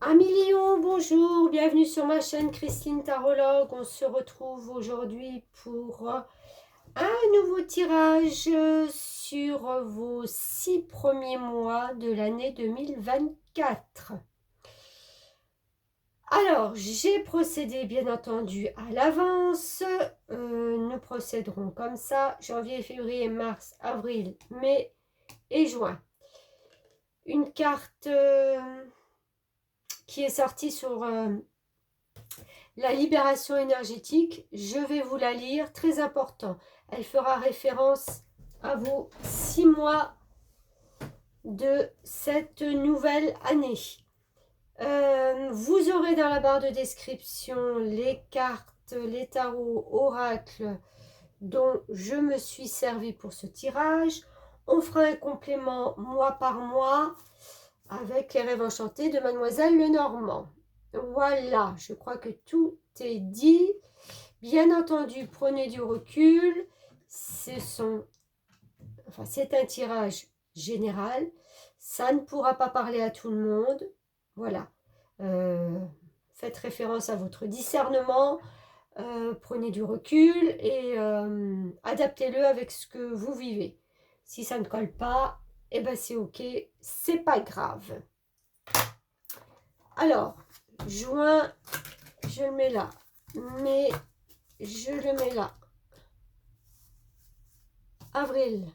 Amis Lion, bonjour, bienvenue sur ma chaîne Christine Tarologue. On se retrouve aujourd'hui pour un nouveau tirage sur vos 6 premiers mois de l'année 2024. Alors, j'ai procédé bien entendu à l'avance. Nous procéderons comme ça, janvier, février, mars, avril, mai et juin. Une carte qui est sortie sur la libération énergétique, je vais vous la lire, très important. Elle fera référence à vos 6 mois de cette nouvelle année. Vous aurez dans la barre de description les cartes, les tarots, oracles dont je me suis servi pour ce tirage. On fera un complément mois par mois avec les rêves enchantés de Mademoiselle Lenormand. Voilà, je crois que tout est dit. Bien entendu, prenez du recul. C'est un tirage général. Ça ne pourra pas parler à tout le monde. Voilà. Faites référence à votre discernement. Prenez du recul et adaptez-le avec ce que vous vivez. Si ça ne colle pas, eh ben c'est ok. C'est pas grave. Alors, juin, je le mets là. Mai, je le mets là. Avril,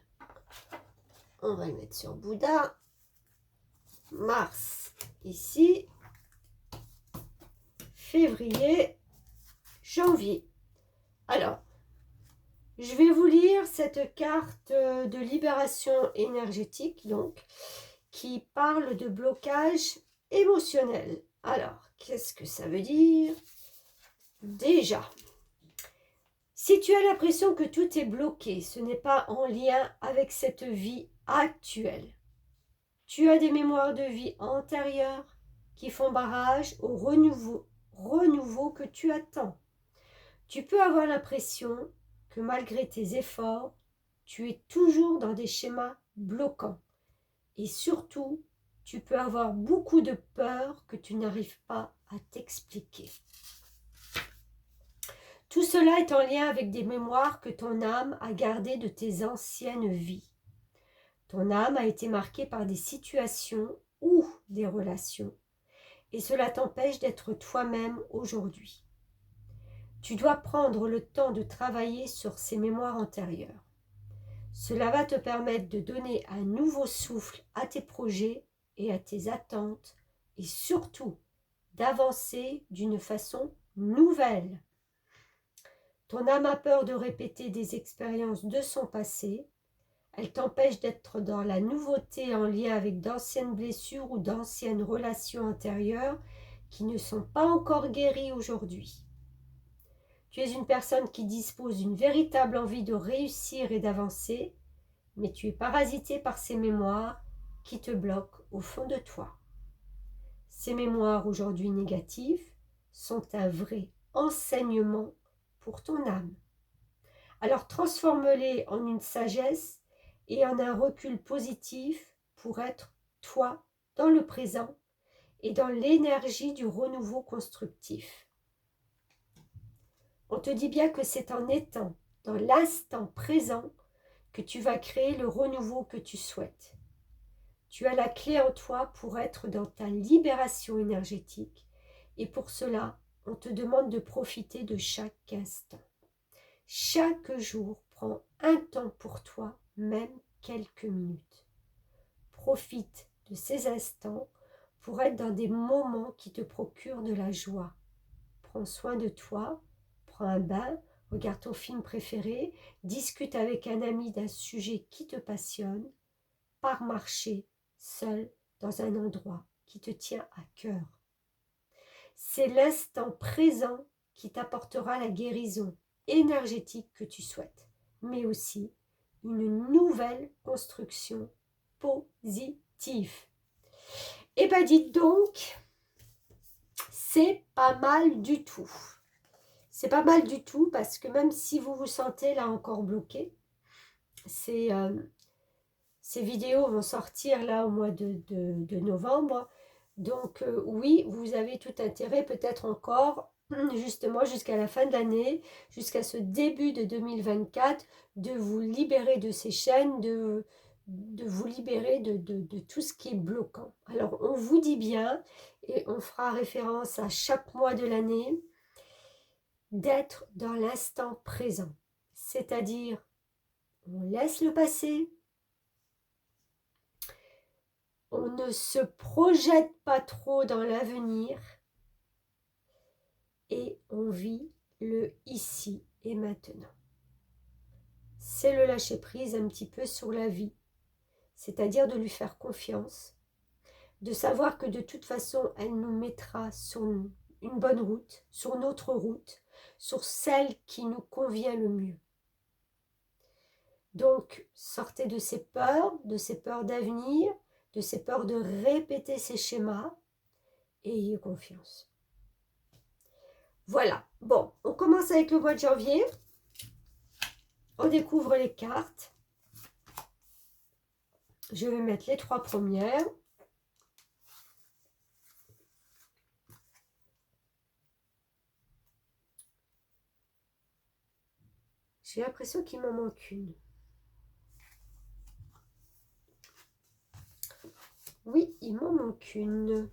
on va le mettre sur Bouddha. Mars, ici. Février, janvier. Alors, je vais vous lire cette carte de libération énergétique, donc, qui parle de blocage émotionnel. Alors, qu'est-ce que ça veut dire? Déjà, si tu as l'impression que tout est bloqué, ce n'est pas en lien avec cette vie actuelle. Tu as des mémoires de vie antérieures qui font barrage au renouveau que tu attends. Tu peux avoir l'impression que malgré tes efforts, tu es toujours dans des schémas bloquants. Et surtout, tu peux avoir beaucoup de peur que tu n'arrives pas à t'expliquer. Tout cela est en lien avec des mémoires que ton âme a gardées de tes anciennes vies. Ton âme a été marquée par des situations ou des relations, et cela t'empêche d'être toi-même aujourd'hui. Tu dois prendre le temps de travailler sur ces mémoires antérieures. Cela va te permettre de donner un nouveau souffle à tes projets et à tes attentes, et surtout d'avancer d'une façon nouvelle. Ton âme a peur de répéter des expériences de son passé. Elle t'empêche d'être dans la nouveauté en lien avec d'anciennes blessures ou d'anciennes relations antérieures qui ne sont pas encore guéries aujourd'hui. Tu es une personne qui dispose d'une véritable envie de réussir et d'avancer, mais tu es parasité par ces mémoires qui te bloquent au fond de toi. Ces mémoires aujourd'hui négatives sont un vrai enseignement pour ton âme. Alors transforme-les en une sagesse et en un recul positif pour être toi dans le présent et dans l'énergie du renouveau constructif. On te dit bien que c'est en étant dans l'instant présent que tu vas créer le renouveau que tu souhaites. Tu as la clé en toi pour être dans ta libération énergétique et pour cela, on te demande de profiter de chaque instant. Chaque jour, prends un temps pour toi, même quelques minutes. Profite de ces instants pour être dans des moments qui te procurent de la joie. Prends soin de toi, prends un bain, regarde ton film préféré, discute avec un ami d'un sujet qui te passionne, pars marcher seul dans un endroit qui te tient à cœur. C'est l'instant présent qui t'apportera la guérison énergétique que tu souhaites, mais aussi une nouvelle construction positive. Eh bien, dites donc, c'est pas mal du tout. C'est pas mal du tout parce que même si vous vous sentez là encore bloqué, ces vidéos vont sortir là au mois de novembre. Donc oui, vous avez tout intérêt, peut-être encore, justement jusqu'à la fin de l'année, jusqu'à ce début de 2024, de vous libérer de ces chaînes, de vous libérer de tout ce qui est bloquant. Alors on vous dit bien, et on fera référence à chaque mois de l'année, d'être dans l'instant présent. C'est-à-dire, on laisse le passé, on ne se projette pas trop dans l'avenir et on vit le ici et maintenant. C'est le lâcher-prise un petit peu sur la vie, c'est-à-dire de lui faire confiance, de savoir que de toute façon, elle nous mettra sur une bonne route, sur notre route, sur celle qui nous convient le mieux. Donc, sortez de ces peurs d'avenir, de ces peurs de répéter ces schémas, et ayez confiance. Voilà, bon, on commence avec le mois de janvier. On découvre les cartes. Je vais mettre les 3 premières. J'ai l'impression qu'il m'en manque une. Oui, il m'en manque une.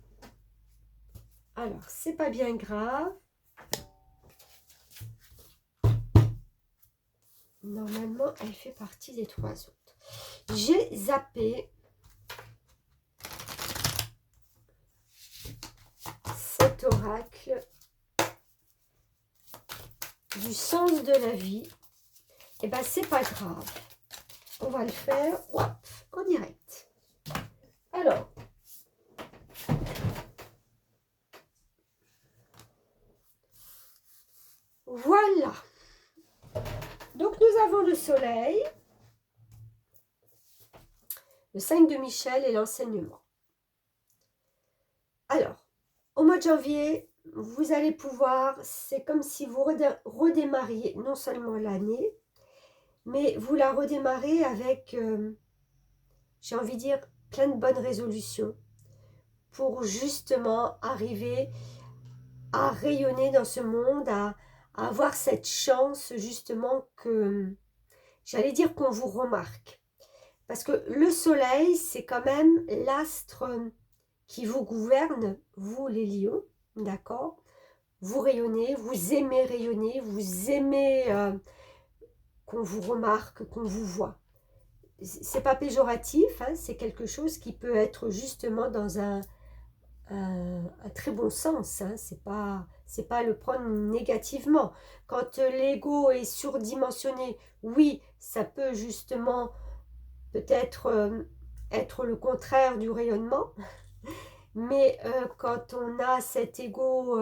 Alors, c'est pas bien grave. Normalement, elle fait partie des 3 autres. J'ai zappé cet oracle du sens de la vie. Et bien, c'est pas grave. On va le faire en direct. Alors, voilà. Donc, nous avons le soleil, le 5 de Michel et l'enseignement. Alors, au mois de janvier, vous allez pouvoir, c'est comme si vous redémarriez non seulement l'année, mais vous la redémarrez avec, j'ai envie de dire, plein de bonnes résolutions pour justement arriver à rayonner dans ce monde, à avoir cette chance justement que, j'allais dire qu'on vous remarque. Parce que le soleil, c'est quand même l'astre qui vous gouverne, vous les lions, d'accord? Vous rayonnez, vous aimez rayonner, vous aimez qu'on vous remarque, qu'on vous voit. C'est pas péjoratif, hein, c'est quelque chose qui peut être justement dans un très bon sens, hein, c'est pas le prendre négativement. Quand l'ego est surdimensionné, oui, ça peut justement peut-être être le contraire du rayonnement, mais quand on a cet ego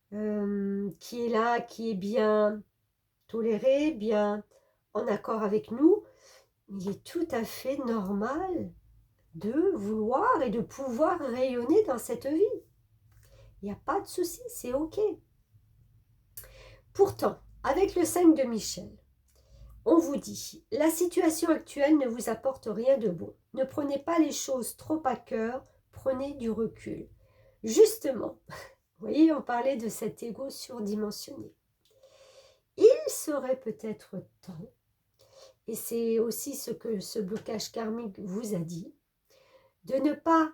qui est là, qui est bien toléré, bien en accord avec nous, il est tout à fait normal de vouloir et de pouvoir rayonner dans cette vie. Il n'y a pas de souci, c'est ok. Pourtant, avec le 5 de Michel, on vous dit, la situation actuelle ne vous apporte rien de bon. Ne prenez pas les choses trop à cœur, prenez du recul. Justement, vous voyez, on parlait de cet ego surdimensionné. Il serait peut-être temps, et c'est aussi ce que ce blocage karmique vous a dit, de ne pas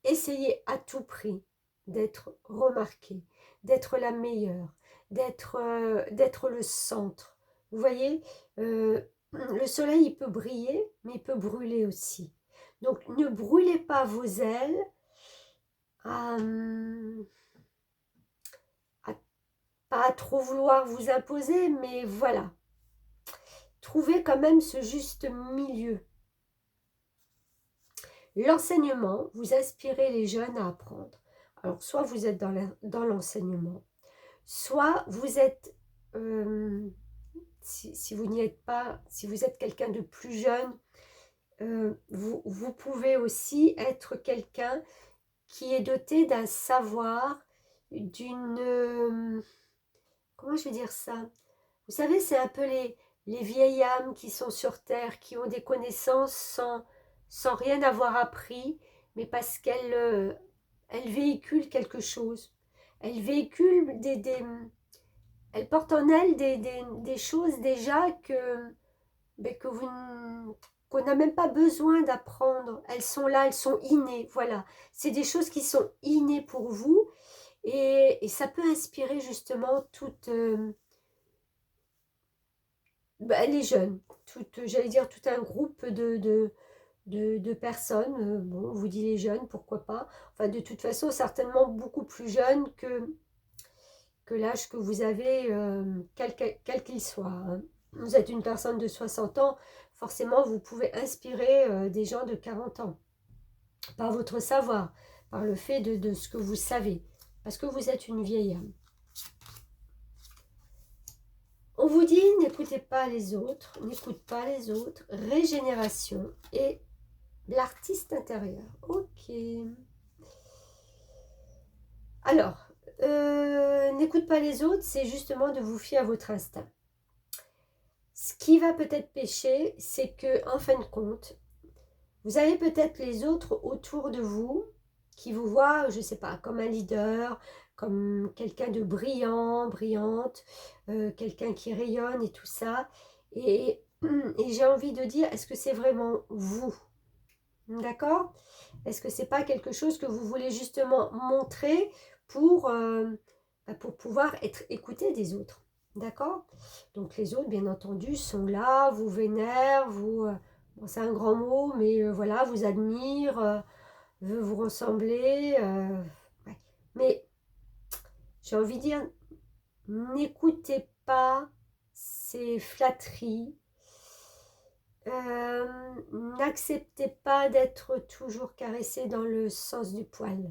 essayer à tout prix d'être remarqué, d'être la meilleure, d'être le centre. Vous voyez, le soleil, il peut briller, mais il peut brûler aussi. Donc, ne brûlez pas vos ailes à pas trop vouloir vous imposer, mais voilà. Trouvez quand même ce juste milieu. L'enseignement, vous inspirez les jeunes à apprendre. Alors, soit vous êtes dans l'enseignement, soit vous êtes, si vous n'y êtes pas, si vous êtes quelqu'un de plus jeune, vous pouvez aussi être quelqu'un qui est doté d'un savoir, d'une... comment je vais dire ça? Vous savez, c'est un peu les vieilles âmes qui sont sur Terre, qui ont des connaissances sans rien avoir appris, mais parce qu'elle elle véhicule quelque chose. Elle véhicule elle porte en elle des choses déjà ben, qu'on n'a même pas besoin d'apprendre. Elles sont là, elles sont innées, voilà. C'est des choses qui sont innées pour vous et ça peut inspirer justement toutes ben, les jeunes, j'allais dire tout un groupe de personnes. Bon, on vous dit les jeunes, pourquoi pas. Enfin, de toute façon, certainement beaucoup plus jeunes que l'âge que vous avez, quel qu'il soit. Hein. Vous êtes une personne de 60 ans, forcément, vous pouvez inspirer des gens de 40 ans, par votre savoir, par le fait de ce que vous savez, parce que vous êtes une vieille âme. On vous dit, n'écoutez pas les autres, n'écoute pas les autres, régénération et l'artiste intérieur. Ok. Alors, n'écoute pas les autres, c'est justement de vous fier à votre instinct. Ce qui va peut-être pécher, c'est que en fin de compte, vous avez peut-être les autres autour de vous qui vous voient, je ne sais pas, comme un leader, comme quelqu'un de brillant, brillante, quelqu'un qui rayonne et tout ça. Et j'ai envie de dire, est-ce que c'est vraiment vous? D'accord? Est-ce que c'est pas quelque chose que vous voulez justement montrer pour pouvoir être écouté des autres? D'accord? Donc les autres, bien entendu, sont là, vous vénèrent, bon, c'est un grand mot, mais voilà, vous admirent, veut vous ressembler. Ouais. Mais j'ai envie de dire, n'écoutez pas ces flatteries. N'acceptez pas d'être toujours caressé dans le sens du poil,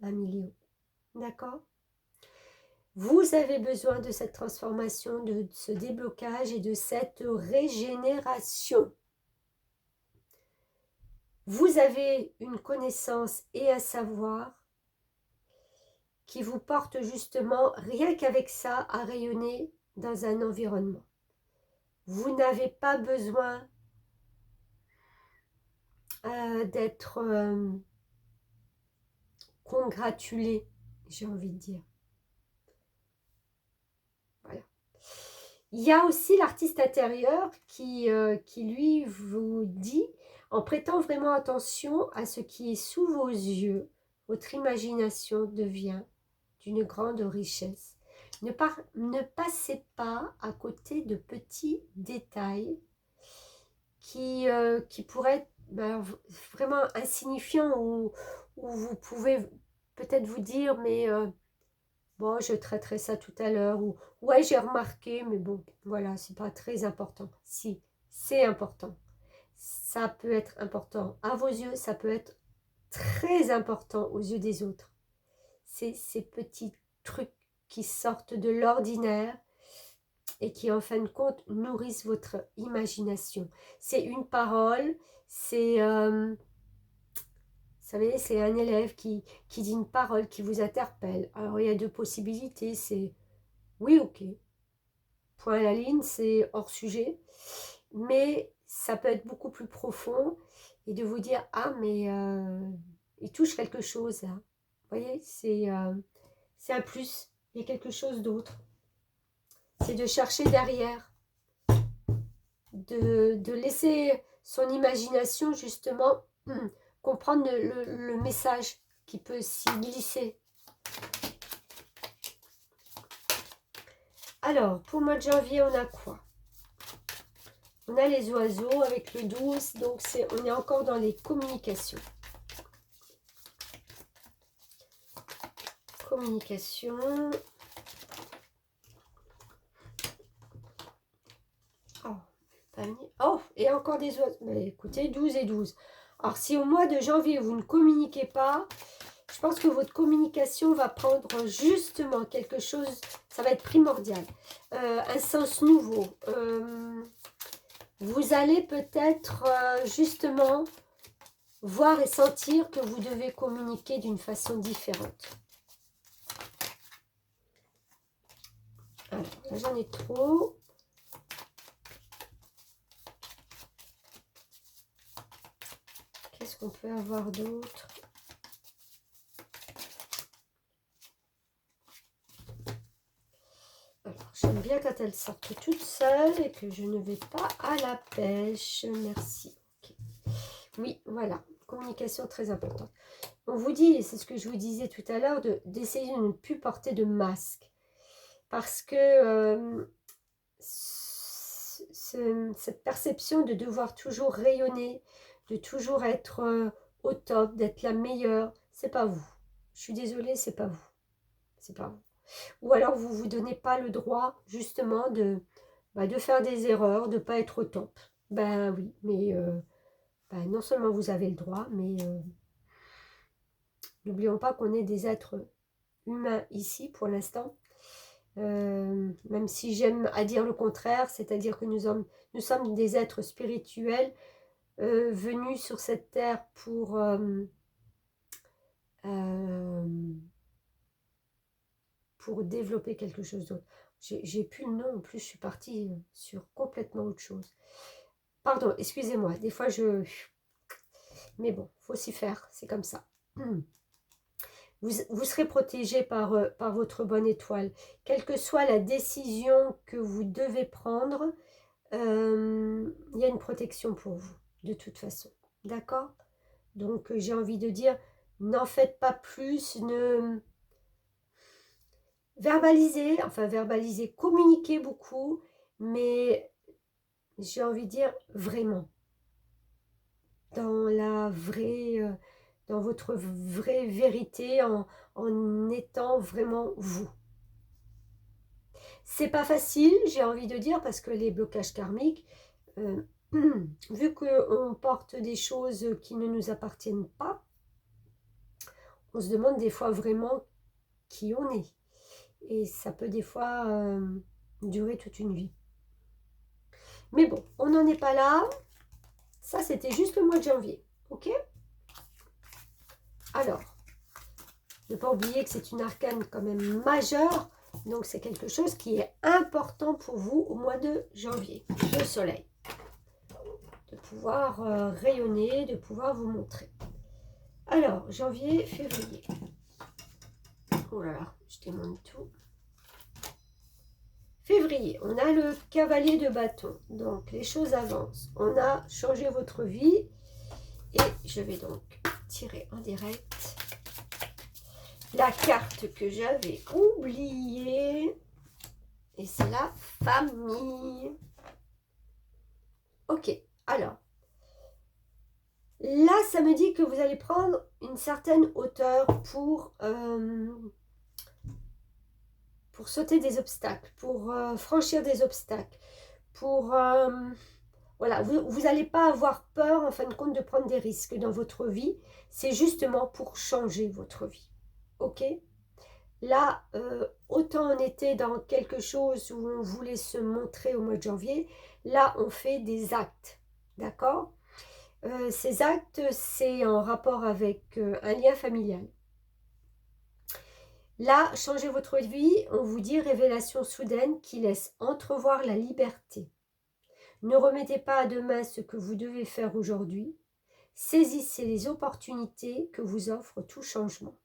un million. D'accord? Vous avez besoin de cette transformation, de ce déblocage et de cette régénération. Vous avez une connaissance et un savoir qui vous porte justement, rien qu'avec ça, à rayonner dans un environnement. Vous n'avez pas besoin d'être congratulé, j'ai envie de dire. Voilà. Il y a aussi l'artiste intérieur qui lui vous dit, en prêtant vraiment attention à ce qui est sous vos yeux, votre imagination devient d'une grande richesse. Ne passez pas à côté de petits détails qui pourraient être vraiment insignifiants ou vous pouvez peut-être vous dire, mais bon, je traiterai ça tout à l'heure, ou ouais, j'ai remarqué, mais bon, voilà, c'est pas très important. Si, c'est important. Ça peut être important à vos yeux, ça peut être très important aux yeux des autres. C'est ces petits trucs qui sortent de l'ordinaire et qui, en fin de compte, nourrissent votre imagination. C'est une parole, c'est... vous savez, c'est un élève qui dit une parole qui vous interpelle. Alors, il y a deux possibilités, c'est oui, ok. Point à la ligne, c'est hors sujet. Mais ça peut être beaucoup plus profond et de vous dire, ah, mais il touche quelque chose là. Vous voyez, c'est un plus. Il y a quelque chose d'autre. C'est de chercher derrière. De laisser son imagination justement comprendre le message qui peut s'y glisser. Alors, pour le mois de janvier, on a quoi? On a les oiseaux avec le 12, donc on est encore dans les communications. Communication. Oh, pas venir. Oh, et encore des oiseaux. Mais écoutez, 12 et 12. Alors, si au mois de janvier, vous ne communiquez pas, je pense que votre communication va prendre justement quelque chose, ça va être primordial. Un sens nouveau. Vous allez peut-être justement voir et sentir que vous devez communiquer d'une façon différente. Alors, là j'en ai trop. Qu'est-ce qu'on peut avoir d'autre? Alors, j'aime bien quand elles sortent toutes seules et que je ne vais pas à la pêche. Merci. Okay. Oui, voilà. Communication très importante. On vous dit, et c'est ce que je vous disais tout à l'heure, d'essayer de ne plus porter de masque. Parce que cette perception de devoir toujours rayonner, de toujours être au top, d'être la meilleure, c'est pas vous. Je suis désolée, c'est pas vous. C'est pas vous. Ou alors vous ne vous donnez pas le droit justement de faire des erreurs, de ne pas être au top. Ben oui, mais non seulement vous avez le droit, mais n'oublions pas qu'on est des êtres humains ici pour l'instant. Même si j'aime à dire le contraire, c'est-à-dire que nous sommes des êtres spirituels venus sur cette terre pour développer quelque chose d'autre. J'ai plus le nom, en plus je suis partie sur complètement autre chose. Pardon, excusez-moi, des fois je... Mais bon, faut s'y faire, c'est comme ça. Vous serez protégé par votre bonne étoile. Quelle que soit la décision que vous devez prendre, il y a une protection pour vous, de toute façon. D'accord? Donc j'ai envie de dire, n'en faites pas plus, ne... verbalisez, communiquez beaucoup, mais j'ai envie de dire vraiment, dans dans votre vraie vérité, en étant vraiment vous. C'est pas facile, j'ai envie de dire, parce que les blocages karmiques, vu qu'on porte des choses qui ne nous appartiennent pas, on se demande des fois vraiment qui on est. Et ça peut des fois durer toute une vie. Mais bon, on n'en est pas là. Ça, c'était juste le mois de janvier. Ok? Alors, ne pas oublier que c'est une arcane quand même majeure. Donc, c'est quelque chose qui est important pour vous au mois de janvier. Le soleil. De pouvoir rayonner, de pouvoir vous montrer. Alors, janvier, février. Oh là là, je démonte tout. Février, on a le cavalier de bâton. Donc, les choses avancent. On a changé votre vie. Et je vais donc tirer en direct la carte que j'avais oubliée. Et c'est la famille. Ok, alors. Là, ça me dit que vous allez prendre une certaine hauteur pour sauter des obstacles, pour franchir des obstacles, pour... voilà, vous n'allez pas avoir peur, en fin de compte, de prendre des risques dans votre vie. C'est justement pour changer votre vie. Ok? Là, autant on était dans quelque chose où on voulait se montrer au mois de janvier, là, on fait des actes. D'accord? Ces actes, c'est en rapport avec un lien familial. Là, changez votre vie, on vous dit révélation soudaine qui laisse entrevoir la liberté. Ne remettez pas à demain ce que vous devez faire aujourd'hui. Saisissez les opportunités que vous offre tout changement.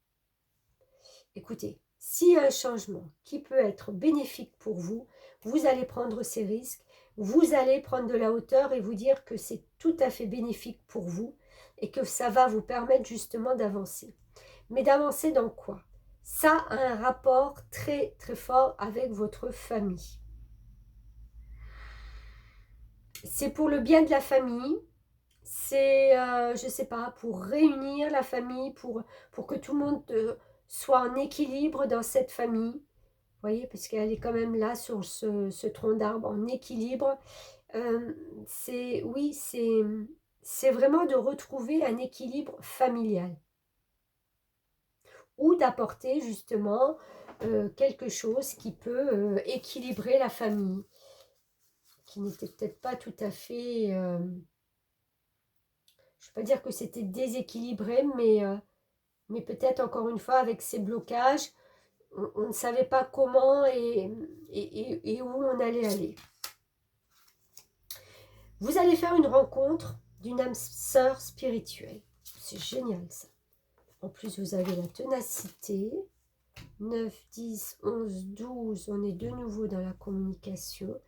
Écoutez, s'il y a un changement qui peut être bénéfique pour vous, vous allez prendre ces risques, vous allez prendre de la hauteur et vous dire que c'est tout à fait bénéfique pour vous et que ça va vous permettre justement d'avancer. Mais d'avancer dans quoi? Ça a un rapport très très fort avec votre famille. C'est pour le bien de la famille, c'est, je ne sais pas, pour réunir la famille, pour que tout le monde soit en équilibre dans cette famille. Vous voyez, parce qu'elle est quand même là sur ce tronc d'arbre en équilibre. Oui, c'est vraiment de retrouver un équilibre familial. Ou d'apporter justement quelque chose qui peut équilibrer la famille, qui n'était peut-être pas tout à fait, je ne vais pas dire que c'était déséquilibré, mais peut-être encore une fois avec ces blocages, on ne savait pas comment et où on allait aller. Vous allez faire une rencontre d'une âme sœur spirituelle. C'est génial ça. En plus, vous avez la ténacité. 9, 10, 11, 12, on est de nouveau dans la communication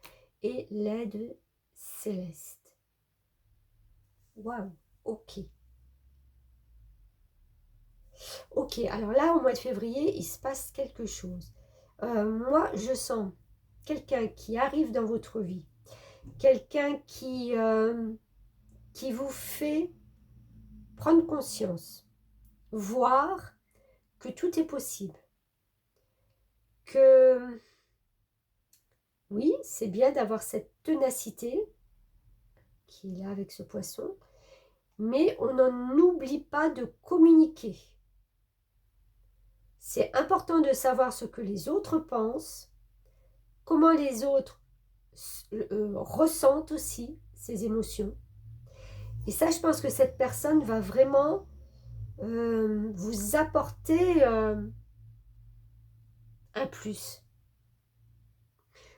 et l'aide céleste. Waouh, ok. Ok, alors là, au mois de février, il se passe quelque chose. Moi, je sens quelqu'un qui arrive dans votre vie, quelqu'un qui vous fait prendre conscience, voir que tout est possible, que oui, c'est bien d'avoir cette ténacité qui est là avec ce poisson, mais on n'en oublie pas de communiquer. C'est important de savoir ce que les autres pensent, comment les autres ressentent aussi ces émotions. Et ça, je pense que cette personne va vraiment vous apporter un plus.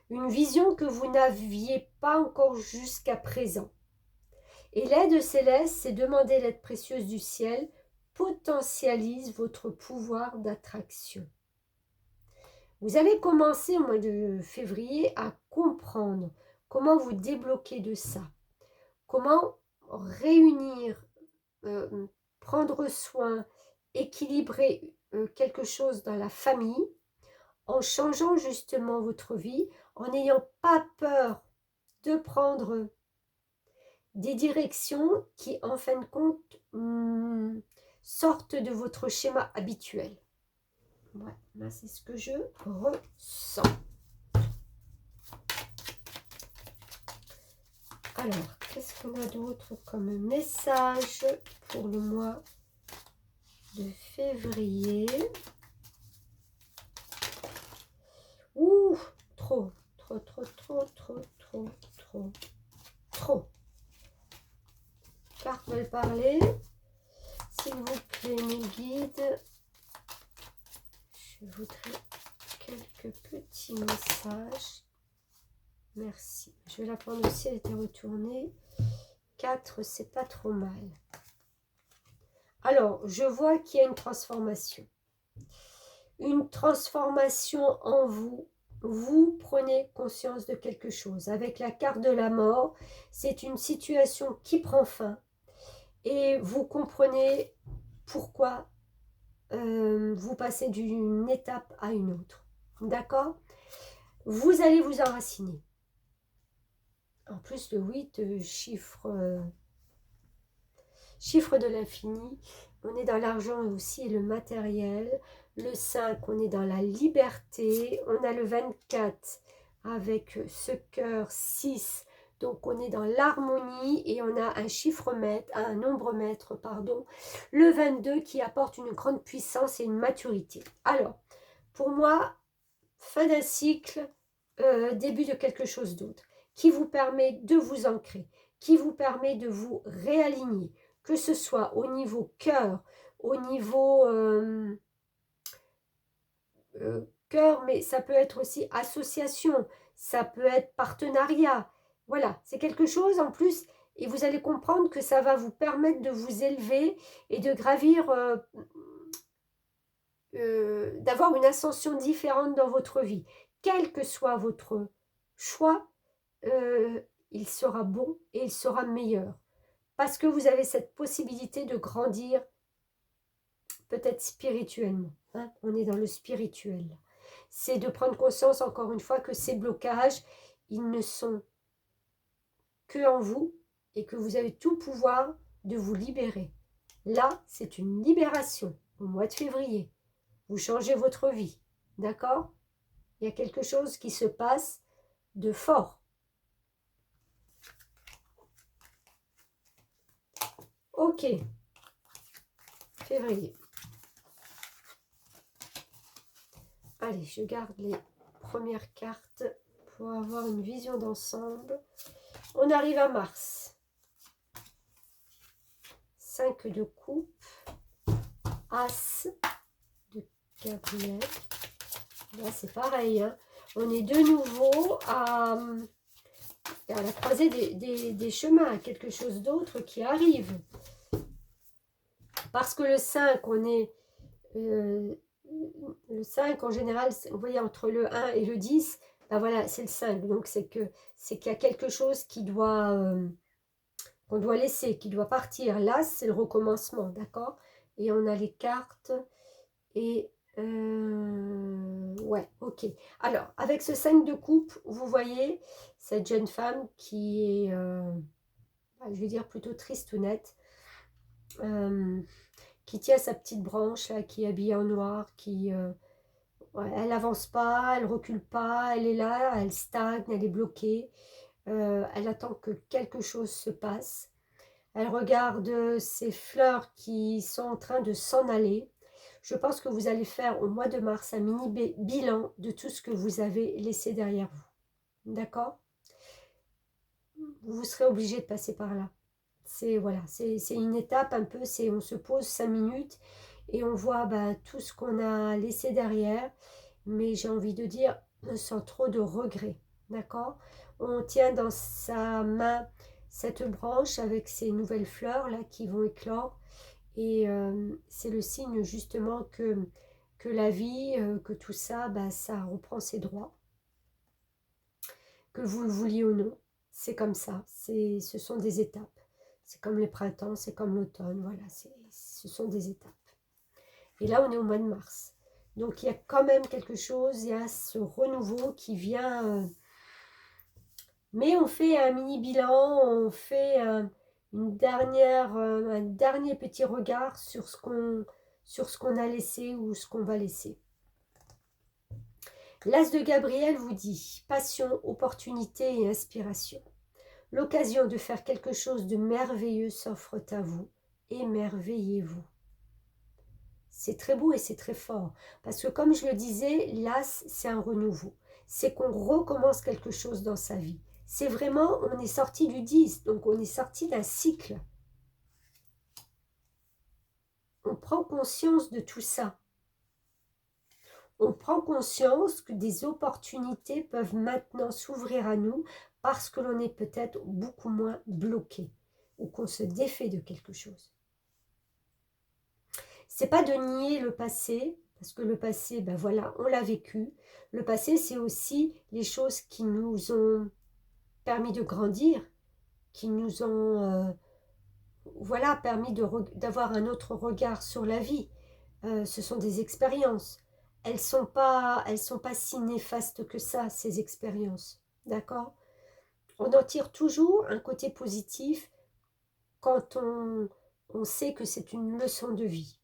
Une vision que vous n'aviez pas encore jusqu'à présent. Et l'aide céleste, c'est demander l'aide précieuse du ciel, potentialise votre pouvoir d'attraction. Vous allez commencer au mois de février à comprendre comment vous débloquer de ça, comment réunir, prendre soin, équilibrer quelque chose dans la famille, en changeant justement votre vie, en n'ayant pas peur de prendre des directions qui, en fin de compte, sortent de votre schéma habituel. Ouais, là, c'est ce que je ressens. Alors, qu'est-ce qu'on a d'autre comme message pour le mois de février? Ouh, trop. Cartes veulent parler. S'il vous plaît, mes guides, je voudrais quelques petits messages. Merci. Je vais la prendre aussi, elle était retournée. 4, c'est pas trop mal. Alors, je vois qu'il y a une transformation. Une transformation en vous. Vous prenez conscience de quelque chose. Avec la carte de la mort, c'est une situation qui prend fin. Et vous comprenez pourquoi vous passez d'une étape à une autre. D'accord? Vous allez vous enraciner. En plus, le 8, chiffre de l'infini. On est dans l'argent aussi et le matériel. Le 5, on est dans la liberté. On a le 24 avec ce cœur 6. Donc, on est dans l'harmonie et on a un chiffre maître, un nombre maître, pardon. Le 22 qui apporte une grande puissance et une maturité. Alors, pour moi, fin d'un cycle, début de quelque chose d'autre, qui vous permet de vous ancrer, qui vous permet de vous réaligner, que ce soit au niveau cœur, au niveau cœur, mais ça peut être aussi association, ça peut être partenariat. Voilà, c'est quelque chose en plus, et vous allez comprendre que ça va vous permettre de vous élever et de gravir, d'avoir une ascension différente dans votre vie. Quel que soit votre choix, il sera bon et il sera meilleur. Parce que vous avez cette possibilité de grandir, peut-être spirituellement. Hein, on est dans le spirituel. C'est de prendre conscience, encore une fois, que ces blocages, ils ne sont que en vous et que vous avez tout pouvoir de vous libérer. Là, c'est une libération au mois de février. Vous changez votre vie. D'accord? Il y a quelque chose qui se passe de fort. Ok. Février. Allez, je garde les premières cartes pour avoir une vision d'ensemble. On arrive à mars. 5 de coupe. As de Gabriel. Là, c'est pareil. Hein. On est de nouveau à la croisée des chemins, quelque chose d'autre qui arrive. Parce que le 5, on est le 5 en général, vous voyez, entre le 1 et le 10, ben voilà, c'est le 5. Donc c'est qu'il y a quelque chose qui doit, qu'on doit laisser, qui doit partir. Là, c'est le recommencement, d'accord? Et on a les cartes et... ouais, ok. Alors, avec ce 5 de coupe, vous voyez cette jeune femme qui est, je vais dire plutôt triste ou nette, qui tient sa petite branche, là, qui est habillée en noir, qui... ouais, elle n'avance pas, elle recule pas, elle est là, elle stagne, elle est bloquée. Elle attend que quelque chose se passe. Elle regarde ces fleurs qui sont en train de s'en aller. Je pense que vous allez faire au mois de mars un mini bilan de tout ce que vous avez laissé derrière vous. D'accord? Vous serez obligé de passer par là. C'est voilà, c'est une étape un peu, on se pose 5 minutes et on voit tout ce qu'on a laissé derrière. Mais j'ai envie de dire, sans trop de regrets. D'accord? On tient dans sa main cette branche avec ces nouvelles fleurs là qui vont éclore. Et c'est le signe justement que la vie, que tout ça, ça reprend ses droits. Que vous le vouliez ou non, c'est comme ça. Ce sont des étapes. C'est comme le printemps, c'est comme l'automne. Voilà, ce sont des étapes. Et là, on est au mois de mars. Donc, il y a quand même quelque chose, il y a ce renouveau qui vient. Mais on fait un mini bilan, on fait un dernier petit regard sur ce qu'on a laissé ou ce qu'on va laisser. L'As de Gabriel vous dit passion, opportunité et inspiration. L'occasion de faire quelque chose de merveilleux s'offre à vous. Émerveillez-vous. C'est très beau et c'est très fort. Parce que comme je le disais, l'As, c'est un renouveau. C'est qu'on recommence quelque chose dans sa vie. C'est vraiment, on est sorti du 10, donc on est sorti d'un cycle. On prend conscience de tout ça. On prend conscience que des opportunités peuvent maintenant s'ouvrir à nous parce que l'on est peut-être beaucoup moins bloqué ou qu'on se défait de quelque chose. C'est pas de nier le passé, parce que le passé, voilà, on l'a vécu. Le passé, c'est aussi les choses qui nous ont permis de grandir, qui nous ont, voilà, permis d'avoir un autre regard sur la vie. Ce sont des expériences. Elles sont pas si néfastes que ça, ces expériences. D'accord? On en tire toujours un côté positif quand on sait que c'est une leçon de vie.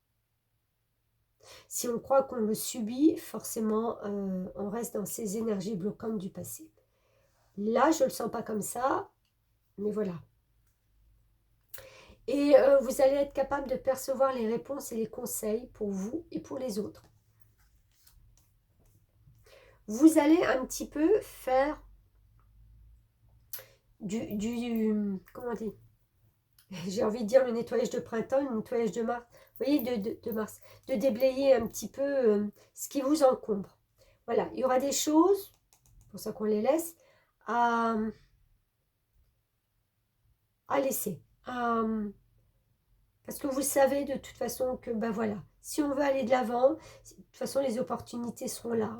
Si on croit qu'on le subit, forcément, on reste dans ces énergies bloquantes du passé. Là, je ne le sens pas comme ça, mais voilà. Et vous allez être capable de percevoir les réponses et les conseils pour vous et pour les autres. Vous allez un petit peu faire comment dire, j'ai envie de dire le nettoyage de printemps, le nettoyage de mars, vous voyez, de mars, de déblayer un petit peu ce qui vous encombre. Voilà, il y aura des choses, c'est pour ça qu'on les laisse, à laisser. Parce que vous savez de toute façon que, voilà, si on veut aller de l'avant, de toute façon, les opportunités seront là.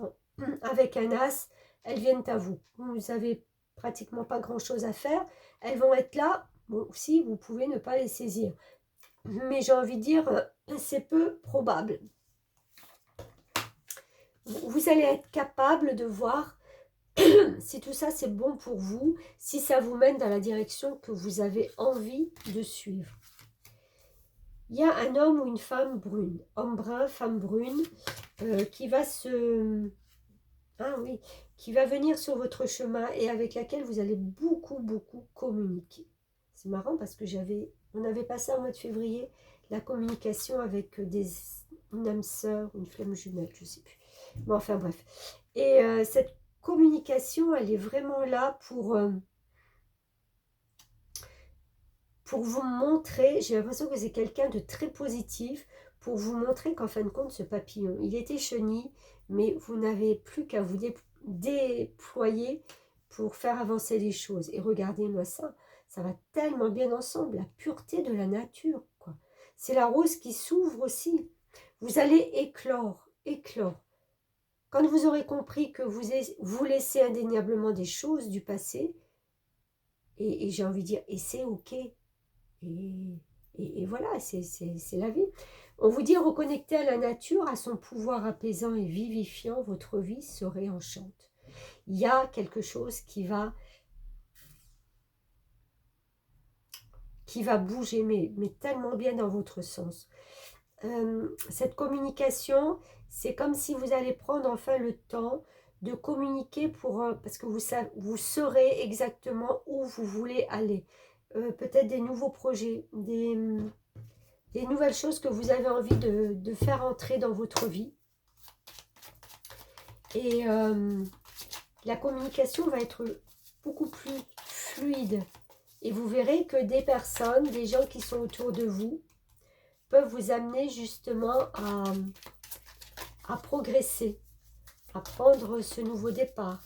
Avec un as, elles viennent à vous. Vous n'avez pratiquement pas grand-chose à faire. Elles vont être là. Bon, si, vous pouvez ne pas les saisir. Mais j'ai envie de dire, c'est peu probable. Vous allez être capable de voir si tout ça c'est bon pour vous, si ça vous mène dans la direction que vous avez envie de suivre. Il y a un homme ou une femme brune, homme brun, femme brune, qui va qui va venir sur votre chemin et avec laquelle vous allez beaucoup, beaucoup communiquer. C'est marrant parce que on avait passé en mois de février la communication avec une âme sœur, une flamme jumelle, je ne sais plus. Bon, enfin bref. Et cette communication, elle est vraiment là pour vous montrer, j'ai l'impression que c'est quelqu'un de très positif, pour vous montrer qu'en fin de compte, ce papillon, il était chenille, mais vous n'avez plus qu'à vous déployer pour faire avancer les choses. Et regardez-moi ça, ça va tellement bien ensemble, la pureté de la nature, quoi. C'est la rose qui s'ouvre aussi. Vous allez éclore éclore. Quand vous aurez compris que vous laissez indéniablement des choses du passé, et j'ai envie de dire, et c'est ok, et voilà, c'est la vie. On vous dit reconnecter à la nature, à son pouvoir apaisant et vivifiant, votre vie se réenchante. Il y a quelque chose qui va bouger, mais tellement bien dans votre sens. Cette communication, c'est comme si vous allez prendre enfin le temps de communiquer parce que vous saurez exactement où vous voulez aller. Peut-être des nouveaux projets, des nouvelles choses que vous avez envie de faire entrer dans votre vie. Et la communication va être beaucoup plus fluide. Et vous verrez que des personnes, des gens qui sont autour de vous, peuvent vous amener justement à progresser, à prendre ce nouveau départ,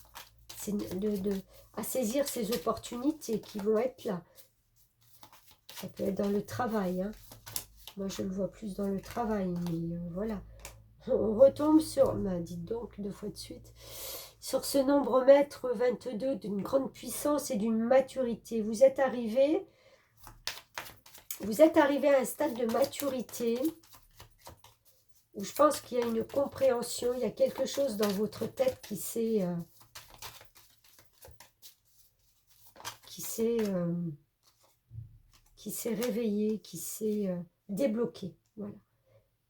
à saisir ces opportunités qui vont être là. Ça peut être dans le travail, hein. Moi je le vois plus dans le travail, mais voilà. On retombe sur, dites donc 2 fois de suite, sur ce nombre maître 22 d'une grande puissance et d'une maturité. Vous êtes arrivé à un stade de maturité où je pense qu'il y a une compréhension, il y a quelque chose dans votre tête qui s'est réveillé, qui s'est débloqué. Voilà.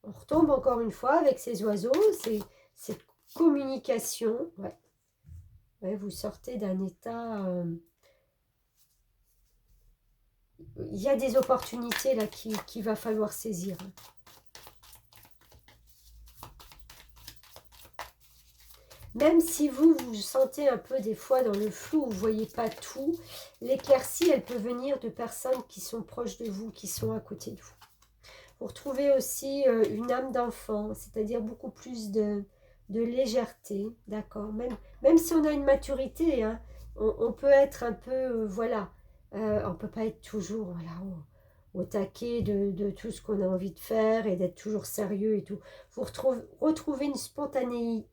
On retombe encore une fois avec ces oiseaux, cette communication. Ouais. Ouais, vous sortez d'un état... il y a des opportunités là qu'il va falloir saisir. Même si vous vous sentez un peu des fois dans le flou, vous ne voyez pas tout, l'éclaircie, elle peut venir de personnes qui sont proches de vous, qui sont à côté de vous. Vous retrouvez aussi une âme d'enfant, c'est-à-dire beaucoup plus de légèreté, d'accord, même si on a une maturité, hein, on peut être un peu, voilà, on ne peut pas être toujours voilà, au taquet de tout ce qu'on a envie de faire et d'être toujours sérieux et tout. Vous retrouvez une spontanéité,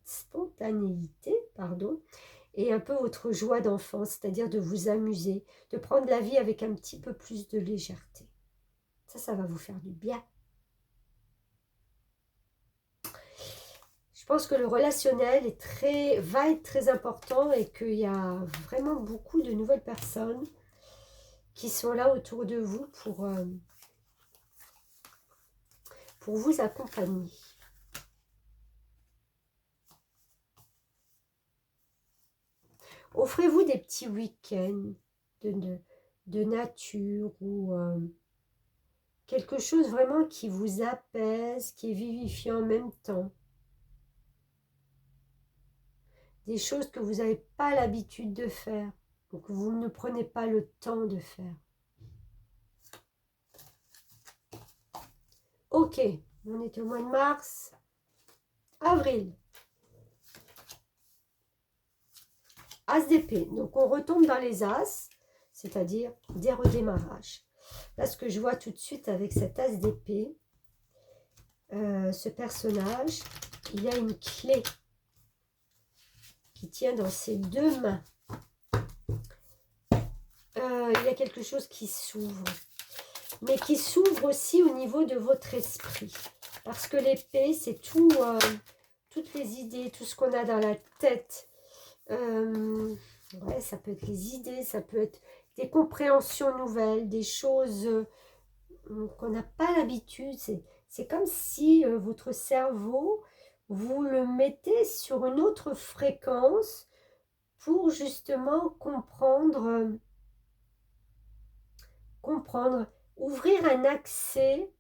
pardon, et un peu votre joie d'enfant, c'est-à-dire de vous amuser, de prendre la vie avec un petit peu plus de légèreté. Ça va vous faire du bien. Je pense que le relationnel va être très important et qu'il y a vraiment beaucoup de nouvelles personnes qui sont là autour de vous pour vous accompagner. Offrez-vous des petits week-ends de nature ou quelque chose vraiment qui vous apaise, qui est vivifiant en même temps. Des choses que vous n'avez pas l'habitude de faire, ou que vous ne prenez pas le temps de faire. Ok, on est au mois de mars, avril. As d'épée, donc on retombe dans les as, c'est-à-dire des redémarrages. Là, ce que je vois tout de suite avec cet as d'épée, ce personnage, il y a une clé qui tient dans ses 2 mains. Il y a quelque chose qui s'ouvre, mais qui s'ouvre aussi au niveau de votre esprit. Parce que l'épée, c'est tout, toutes les idées, tout ce qu'on a dans la tête. Ouais, ça peut être les idées, ça peut être des compréhensions nouvelles, des choses qu'on n'a pas l'habitude. C'est comme si votre cerveau, vous le mettez sur une autre fréquence pour justement comprendre, ouvrir un accès.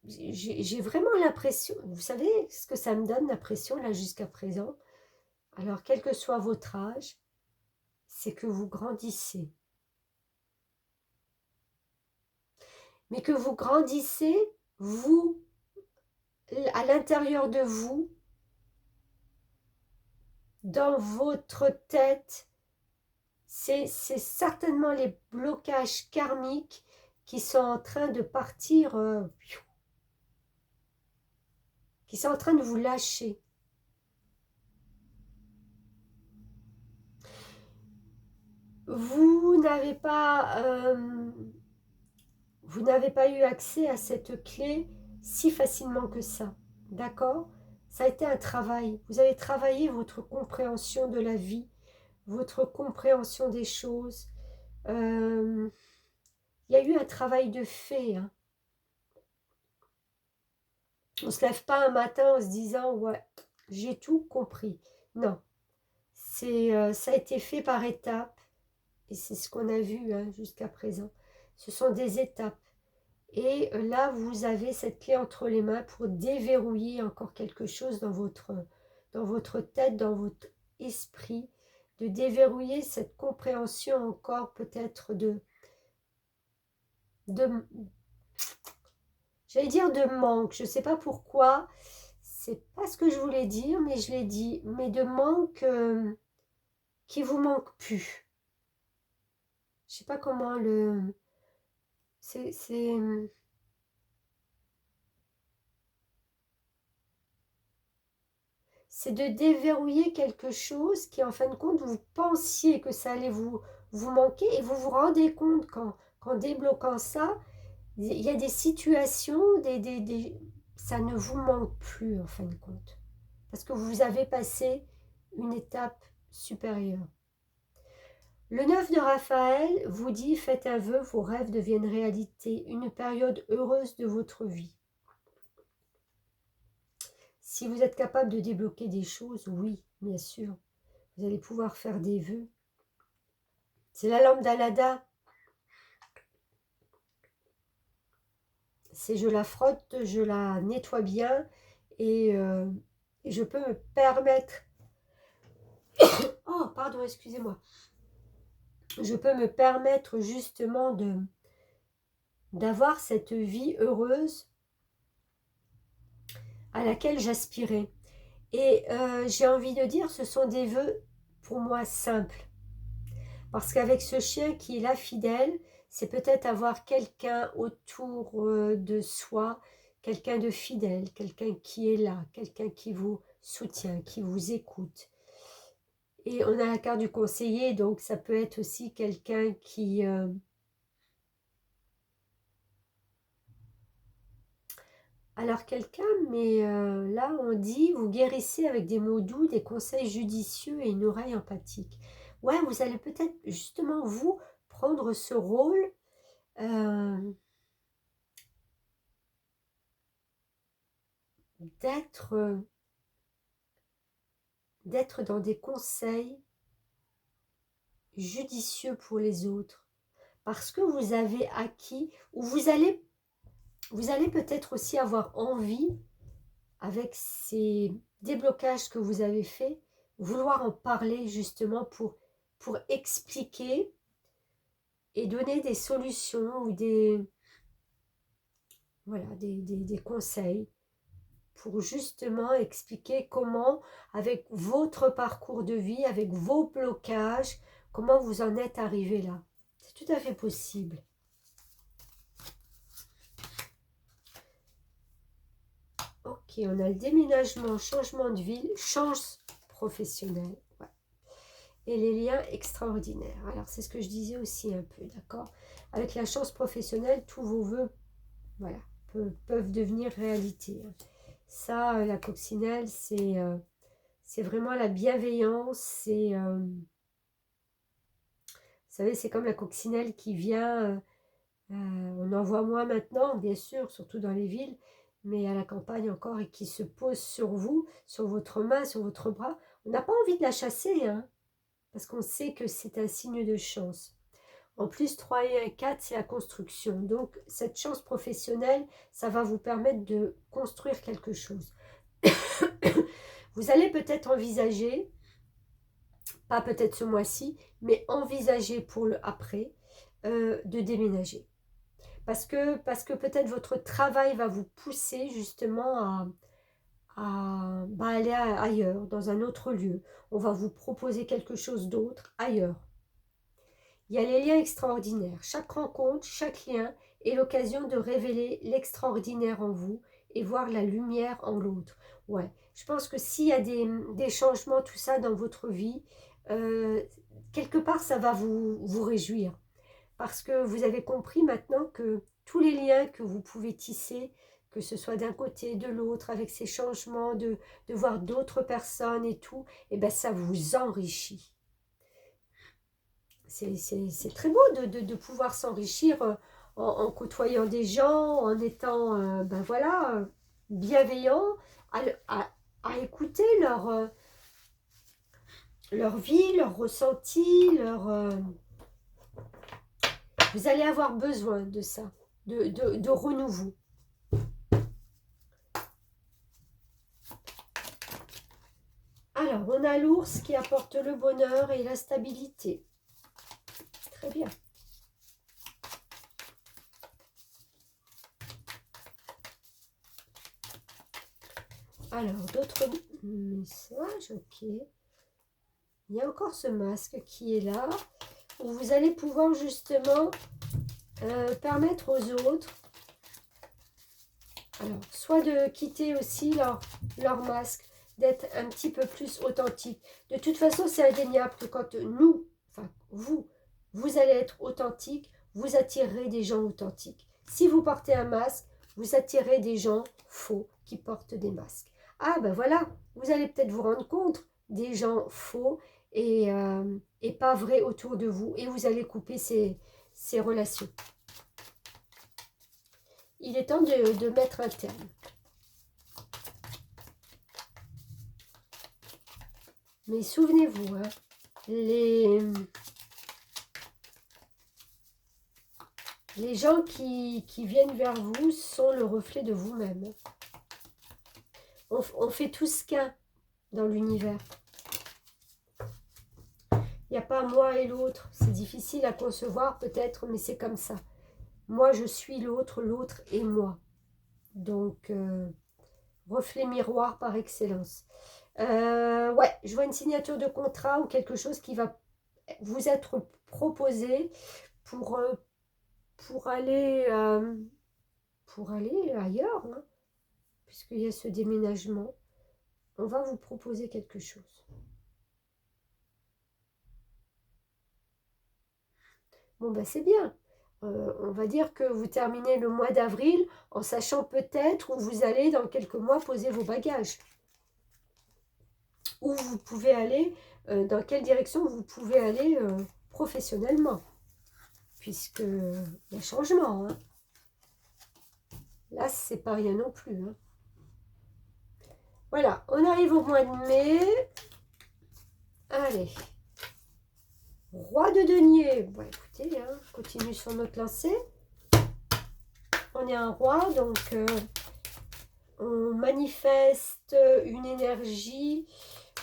J'ai vraiment l'impression, vous savez ce que ça me donne l'impression là jusqu'à présent? Alors, quel que soit votre âge, c'est que vous grandissez. Mais que vous grandissez, vous, à l'intérieur de vous, dans votre tête, c'est certainement les blocages karmiques qui sont en train de partir qui sont en train de vous lâcher. Vous n'avez pas eu accès à cette clé si facilement que ça, d'accord? Ça a été un travail. Vous avez travaillé votre compréhension de la vie, votre compréhension des choses. Il y a eu un travail de fait. Hein. On ne se lève pas un matin en se disant « ouais, j'ai tout compris ». Non, ça a été fait par étapes et c'est ce qu'on a vu hein, jusqu'à présent. Ce sont des étapes. Et là, vous avez cette clé entre les mains pour déverrouiller encore quelque chose dans votre tête, dans votre esprit, de déverrouiller cette compréhension encore peut-être j'allais dire de manque, je ne sais pas pourquoi, c'est pas ce que je voulais dire, mais je l'ai dit, mais de manque qui vous manque plus. Je ne sais pas comment le... C'est de déverrouiller quelque chose qui, en fin de compte, vous pensiez que ça allait vous manquer et vous vous rendez compte qu'en débloquant ça, il y a des situations, ça ne vous manque plus, en fin de compte. Parce que vous avez passé une étape supérieure. Le 9 de Raphaël vous dit « Faites un vœu, vos rêves deviennent réalité, une période heureuse de votre vie. » Si vous êtes capable de débloquer des choses, oui, bien sûr, vous allez pouvoir faire des vœux. C'est la lampe d'Alada. C'est je la frotte, je la nettoie bien et je peux me permettre... Oh, pardon, excusez-moi. Je peux me permettre justement d'avoir cette vie heureuse à laquelle j'aspirais. Et j'ai envie de dire, ce sont des vœux pour moi simples. Parce qu'avec ce chien qui est là fidèle, c'est peut-être avoir quelqu'un autour de soi, quelqu'un de fidèle, quelqu'un qui est là, quelqu'un qui vous soutient, qui vous écoute. Et on a la carte du conseiller, donc ça peut être aussi quelqu'un qui... Alors quelqu'un, mais là on dit, vous guérissez avec des mots doux, des conseils judicieux et une oreille empathique. Ouais, vous allez peut-être justement vous prendre ce rôle d'être dans des conseils judicieux pour les autres. Parce que vous avez acquis, ou vous allez peut-être aussi avoir envie, avec ces déblocages que vous avez faits, vouloir en parler justement pour expliquer et donner des solutions ou des conseils pour justement expliquer comment, avec votre parcours de vie, avec vos blocages, comment vous en êtes arrivé là. C'est tout à fait possible. Ok, on a le déménagement, changement de ville, chance professionnelle. Ouais. Et les liens extraordinaires. Alors, c'est ce que je disais aussi un peu, d'accord? Avec la chance professionnelle, tous vos vœux, voilà, peuvent devenir réalité. Ça, la coccinelle, c'est vraiment la bienveillance. C'est, vous savez, c'est comme la coccinelle qui vient, on en voit moins maintenant, bien sûr, surtout dans les villes, mais à la campagne encore, et qui se pose sur vous, sur votre main, sur votre bras. On n'a pas envie de la chasser, hein, parce qu'on sait que c'est un signe de chance. En plus, 3 et 1, 4, c'est la construction. Donc, cette chance professionnelle, ça va vous permettre de construire quelque chose. Vous allez peut-être envisager, pas peut-être ce mois-ci, mais envisager pour le après, de déménager. Parce que peut-être votre travail va vous pousser justement à aller ailleurs, dans un autre lieu. On va vous proposer quelque chose d'autre ailleurs. Il y a les liens extraordinaires. Chaque rencontre, chaque lien est l'occasion de révéler l'extraordinaire en vous et voir la lumière en l'autre. Ouais, je pense que s'il y a des changements, tout ça dans votre vie, quelque part, ça va vous réjouir. Parce que vous avez compris maintenant que tous les liens que vous pouvez tisser, que ce soit d'un côté, de l'autre, avec ces changements, de voir d'autres personnes et tout, et ben ça vous enrichit. C'est très beau de pouvoir s'enrichir en côtoyant des gens, en étant ben voilà, bienveillant, à, à écouter leur vie, leur ressenti, vous allez avoir besoin de ça, de renouveau. Alors, on a l'ours qui apporte le bonheur et la stabilité. Très bien. Alors, d'autres messages, ok. Il y a encore ce masque qui est là, où vous allez pouvoir justement permettre aux autres, alors, soit de quitter aussi leur masque, d'être un petit peu plus authentique. De toute façon, c'est indéniable que quand nous, enfin vous allez être authentique, vous attirerez des gens authentiques. Si vous portez un masque, vous attirez des gens faux qui portent des masques. Ah ben voilà, vous allez peut-être vous rendre compte des gens faux et pas vrais autour de vous, et vous allez couper ces relations. Il est temps de mettre un terme. Mais souvenez-vous, hein, les gens qui viennent vers vous sont le reflet de vous-même. On fait tous qu'un dans l'univers. Il n'y a pas moi et l'autre. C'est difficile à concevoir peut-être, mais c'est comme ça. Moi, je suis l'autre, l'autre est moi. Donc, reflet miroir par excellence. Ouais, je vois une signature de contrat ou quelque chose qui va vous être proposé pour aller ailleurs, hein, puisqu'il y a ce déménagement. On va vous proposer quelque chose. Bon, ben c'est bien. On va dire que vous terminez le mois d'avril en sachant peut-être où vous allez dans quelques mois poser vos bagages. Où vous pouvez aller, dans quelle direction vous pouvez aller professionnellement. Puisque il y a changement. Hein. Là, c'est pas rien non plus. Hein. Voilà, on arrive au mois de mai. Allez. Roi de denier. Bon, écoutez, hein, continue sur notre lancée. On est un roi, donc on manifeste une énergie.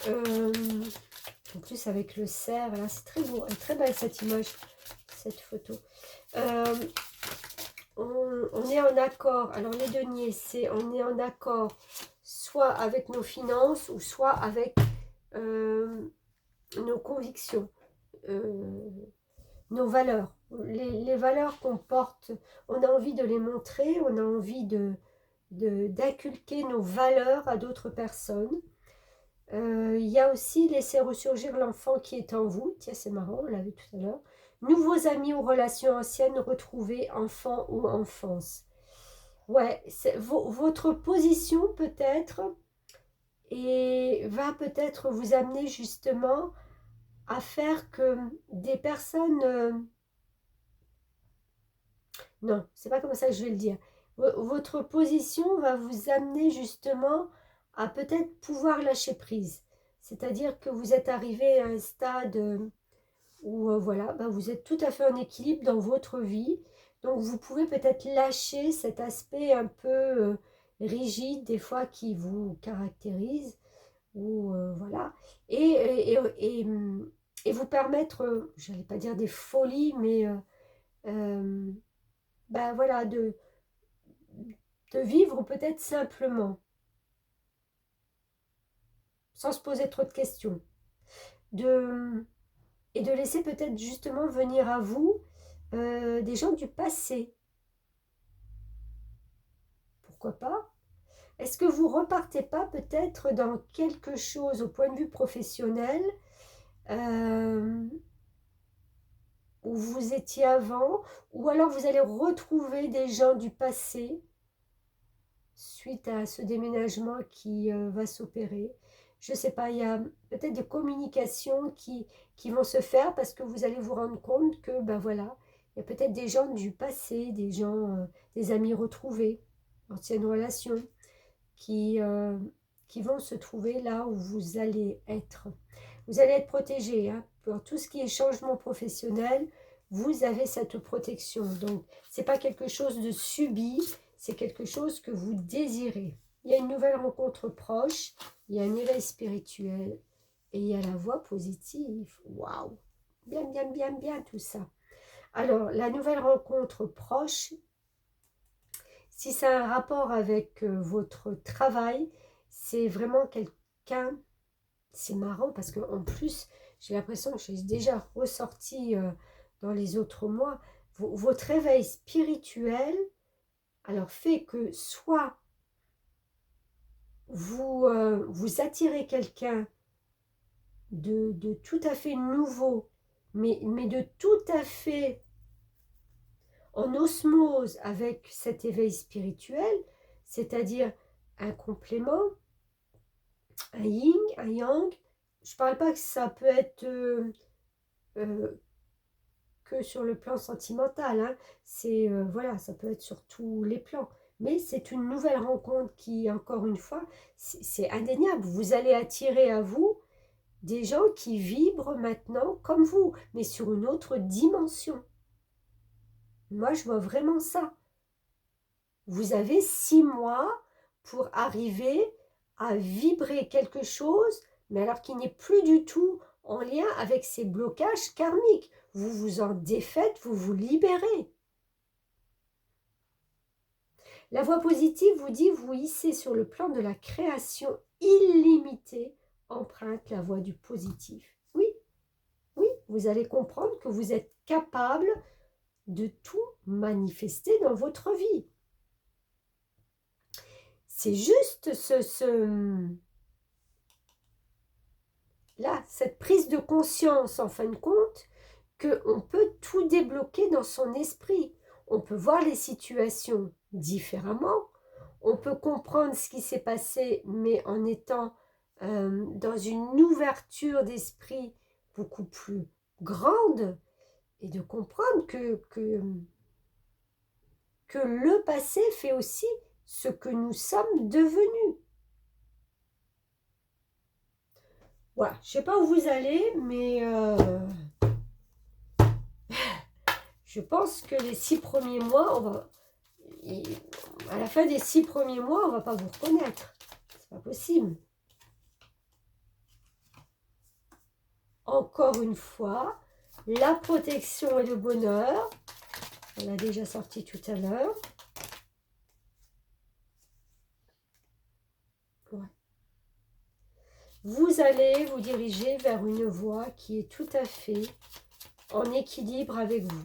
En plus, avec le cerf, là, c'est très beau, très belle cette image, cette photo. On est en accord. Alors, les deniers, c'est on est en accord soit avec nos finances ou soit avec nos convictions. Nos valeurs, les valeurs qu'on porte, on a envie de les montrer, on a envie d'inculquer nos valeurs à d'autres personnes. Il y a aussi laisser ressurgir l'enfant qui est en vous. Tiens, c'est marrant, on l'a vu tout à l'heure. Nouveaux amis ou relations anciennes retrouvées, enfant ou enfance. Ouais, votre position peut-être et va peut-être vous amener justement à faire que des personnes... non, c'est pas comme ça que je vais le dire. Votre position va vous amener justement à peut-être pouvoir lâcher prise. C'est-à-dire que vous êtes arrivé à un stade où voilà, ben vous êtes tout à fait en équilibre dans votre vie. Donc vous pouvez peut-être lâcher cet aspect un peu rigide des fois qui vous caractérise. Ou voilà. Et vous permettre, je n'allais pas dire des folies, mais ben voilà, de vivre peut-être simplement, sans se poser trop de questions. Et de laisser peut-être justement venir à vous des gens du passé. Pourquoi pas? Est-ce que vous repartez pas peut-être dans quelque chose au point de vue professionnel où vous étiez avant, ou alors vous allez retrouver des gens du passé suite à ce déménagement qui va s'opérer. Je ne sais pas, il y a peut-être des communications qui vont se faire parce que vous allez vous rendre compte que, ben voilà, il y a peut-être des gens du passé, des gens, des amis retrouvés, anciennes relations, qui, euh, qui vont se trouver là où vous allez être. Vous allez être protégé, hein, pour tout ce qui est changement professionnel, vous avez cette protection. Donc, ce n'est pas quelque chose de subi, c'est quelque chose que vous désirez. Il y a une nouvelle rencontre proche, il y a un éveil spirituel et il y a la voix positive. Waouh! Bien, bien, bien, bien tout ça. Alors, la nouvelle rencontre proche, si ça a un rapport avec votre travail, c'est vraiment quelqu'un, c'est marrant parce qu'en plus, j'ai l'impression que j'ai déjà ressorti dans les autres mois, votre réveil spirituel, alors fait que soit vous attirez quelqu'un de tout à fait nouveau, mais de tout à fait en osmose avec cet éveil spirituel, c'est-à-dire un complément, un yin, un yang. Je ne parle pas que ça peut être euh, que sur le plan sentimental, hein. C'est voilà, ça peut être sur tous les plans. Mais c'est une nouvelle rencontre qui, encore une fois, c'est indéniable. Vous allez attirer à vous des gens qui vibrent maintenant comme vous, mais sur une autre dimension. Moi, je vois vraiment ça. Vous avez 6 mois pour arriver à vibrer quelque chose, mais alors qui n'est plus du tout en lien avec ces blocages karmiques. Vous vous en défaites, vous vous libérez. La voie positive vous dit, vous hissez sur le plan de la création illimitée, emprunte la voie du positif. Oui, oui, vous allez comprendre que vous êtes capable de tout manifester dans votre vie. C'est juste là, cette prise de conscience, en fin de compte, qu'on peut tout débloquer dans son esprit. On peut voir les situations différemment. On peut comprendre ce qui s'est passé, mais en étant dans une ouverture d'esprit beaucoup plus grande et de comprendre que le passé fait aussi ce que nous sommes devenus. Voilà, je ne sais pas où vous allez, mais je pense que les 6 premiers mois, à la fin des 6 premiers mois, on ne va pas vous reconnaître. C'est pas possible. Encore une fois, la protection et le bonheur. On l'a déjà sorti tout à l'heure. Ouais. Vous allez vous diriger vers une voie qui est tout à fait en équilibre avec vous.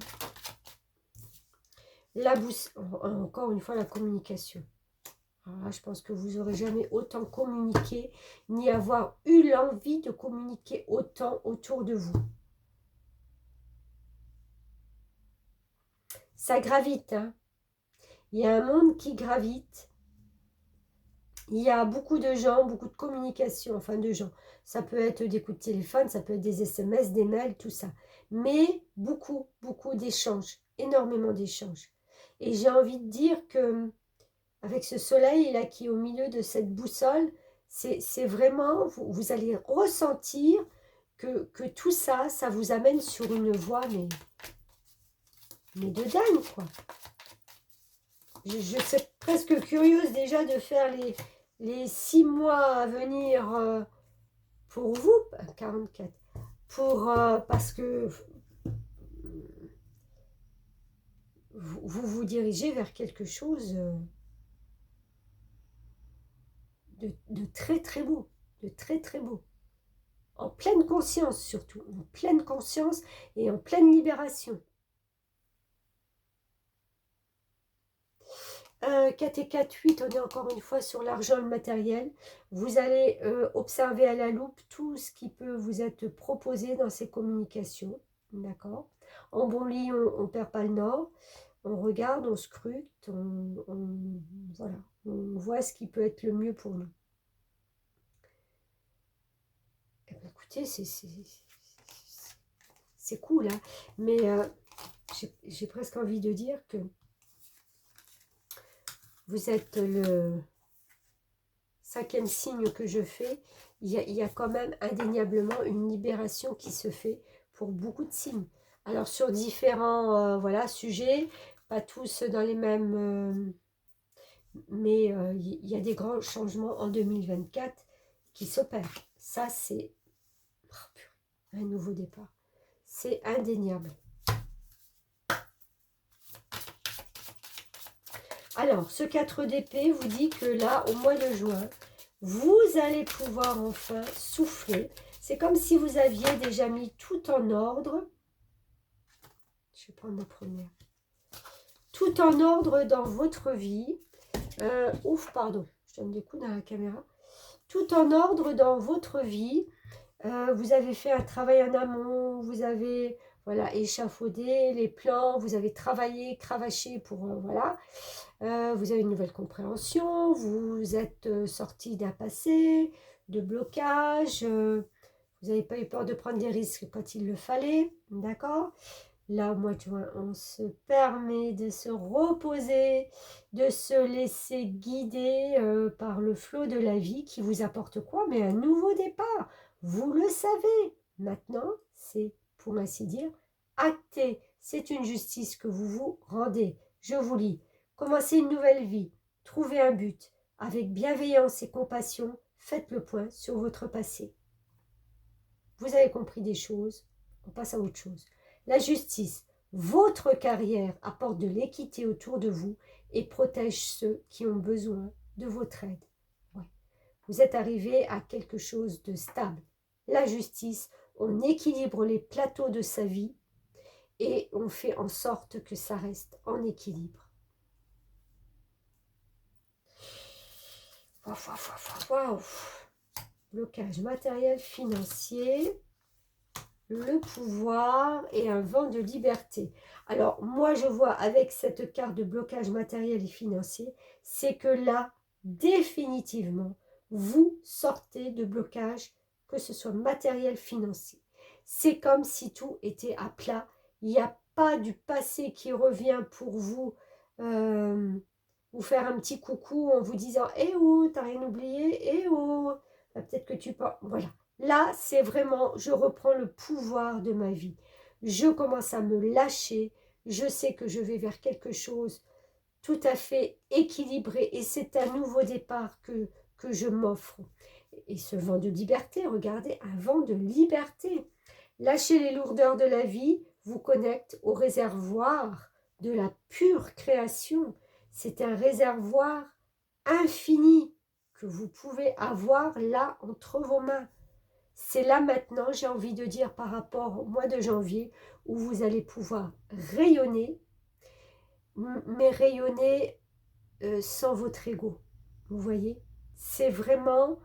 Encore une fois, la communication. Alors là, je pense que vous n'aurez jamais autant communiqué, ni avoir eu l'envie de communiquer autant autour de vous. Ça gravite, hein. Il y a un monde qui gravite. Il y a beaucoup de gens, beaucoup de communication, enfin de gens. Ça peut être des coups de téléphone, ça peut être des SMS, des mails, tout ça. Mais beaucoup, beaucoup d'échanges, énormément d'échanges. Et j'ai envie de dire que avec ce soleil là qui est au milieu de cette boussole, c'est vraiment, vous allez ressentir que tout ça, ça vous amène sur une voie, mais de dingue, quoi. Je suis presque curieuse déjà de faire les 6 mois à venir pour vous, 44, parce que vous dirigez vers quelque chose de très très beau, de très très beau. En pleine conscience surtout, en pleine conscience et en pleine libération. 4 et 4, 8, on est encore une fois sur l'argent et le matériel. Vous allez observer à la loupe tout ce qui peut vous être proposé dans ces communications. D'accord? En bon lit, on ne perd pas le nord. On regarde, on scrute, voilà, on voit ce qui peut être le mieux pour nous. Eh bien, écoutez, c'est cool, hein, mais j'ai presque envie de dire que vous êtes le 5e signe que je fais. Il y a quand même indéniablement une libération qui se fait pour beaucoup de signes. Alors sur différents voilà, sujets, pas tous dans les mêmes... mais il y a des grands changements en 2024 qui s'opèrent. Ça, c'est un nouveau départ. C'est indéniable. Alors, ce 4 d'épée vous dit que là, au mois de juin, vous allez pouvoir enfin souffler. C'est comme si vous aviez déjà mis tout en ordre. Je vais prendre la première. Tout en ordre dans votre vie. Ouf, pardon, je donne des coups dans la caméra. Tout en ordre dans votre vie. Vous avez fait un travail en amont, vous avez voilà, échafaudé les plans, vous avez travaillé, cravaché pour, voilà. Vous avez une nouvelle compréhension, vous êtes sorti d'un passé, de blocage, vous n'avez pas eu peur de prendre des risques quand il le fallait, d'accord? Là, au mois de juin, on se permet de se reposer, de se laisser guider par le flot de la vie qui vous apporte quoi? Mais un nouveau départ. Vous le savez. Maintenant, c'est, pour ainsi dire, acté. C'est une justice que vous vous rendez. Je vous lis. Commencez une nouvelle vie. Trouvez un but. Avec bienveillance et compassion, faites le point sur votre passé. Vous avez compris des choses. On passe à autre chose. La justice, votre carrière apporte de l'équité autour de vous et protège ceux qui ont besoin de votre aide. Ouais. Vous êtes arrivé à quelque chose de stable. La justice, on équilibre les plateaux de sa vie et on fait en sorte que ça reste en équilibre. Waouh. Blocage matériel, financier, le pouvoir et un vent de liberté. Alors, moi, je vois avec cette carte de blocage matériel et financier, c'est que là, définitivement, vous sortez de blocage, que ce soit matériel, financier. C'est comme si tout était à plat. Il n'y a pas du passé qui revient pour vous, vous faire un petit coucou en vous disant « Eh oh, t'as rien oublié? Eh oh, peut-être que tu peux... » Voilà. Là, c'est vraiment, je reprends le pouvoir de ma vie. Je commence à me lâcher. Je sais que je vais vers quelque chose tout à fait équilibré. Et c'est un nouveau départ que je m'offre. Et ce vent de liberté, regardez, un vent de liberté. Lâcher les lourdeurs de la vie vous connecte au réservoir de la pure création. C'est un réservoir infini que vous pouvez avoir là entre vos mains. C'est là maintenant, j'ai envie de dire, par rapport au mois de janvier, où vous allez pouvoir rayonner, mais rayonner sans votre ego. Vous voyez? C'est vraiment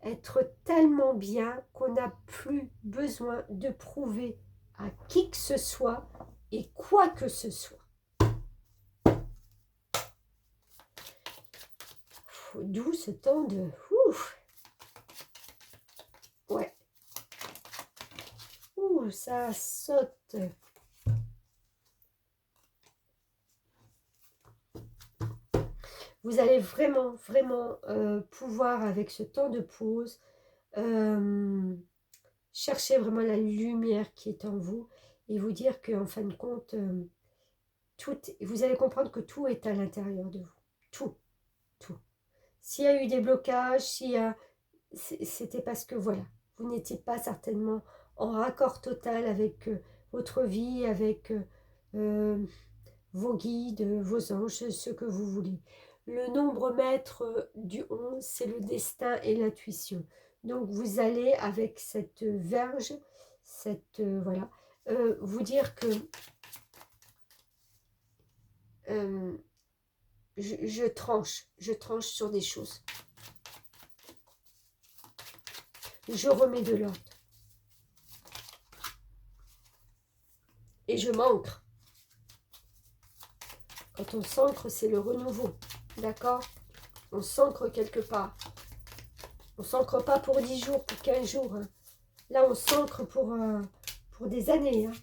être tellement bien qu'on n'a plus besoin de prouver à qui que ce soit et quoi que ce soit. D'où ce temps de... Ouf. Ouais. Ouh, ça saute. Vous allez vraiment, vraiment pouvoir, avec ce temps de pause, chercher vraiment la lumière qui est en vous et vous dire qu'en fin de compte, vous allez comprendre que tout est à l'intérieur de vous. Tout, tout. S'il y a eu des blocages, c'était parce que, voilà, vous n'étiez pas certainement en raccord total avec votre vie, avec vos guides, vos anges, ce que vous voulez. Le nombre maître du 11, c'est le destin et l'intuition. Donc, vous allez, avec cette verge, voilà, vous dire que je tranche sur des choses. Je remets de l'ordre. Et je m'ancre. Quand on s'ancre, c'est le renouveau. D'accord? On s'ancre quelque part. On s'ancre pas pour 10 jours, pour 15 jours. Hein. Là, on s'ancre pour des années. Hein.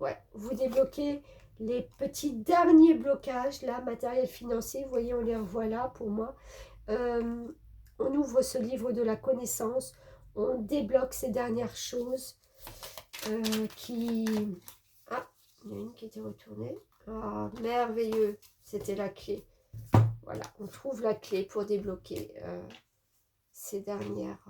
Ouais, vous débloquez les petits derniers blocages, là, matériel financier. Vous voyez, on les revoit là pour moi. On ouvre ce livre de la connaissance. On débloque ces dernières choses qui... Ah, il y en a une qui était retournée. Ah, merveilleux. C'était la clé. Voilà, on trouve la clé pour débloquer ces dernières...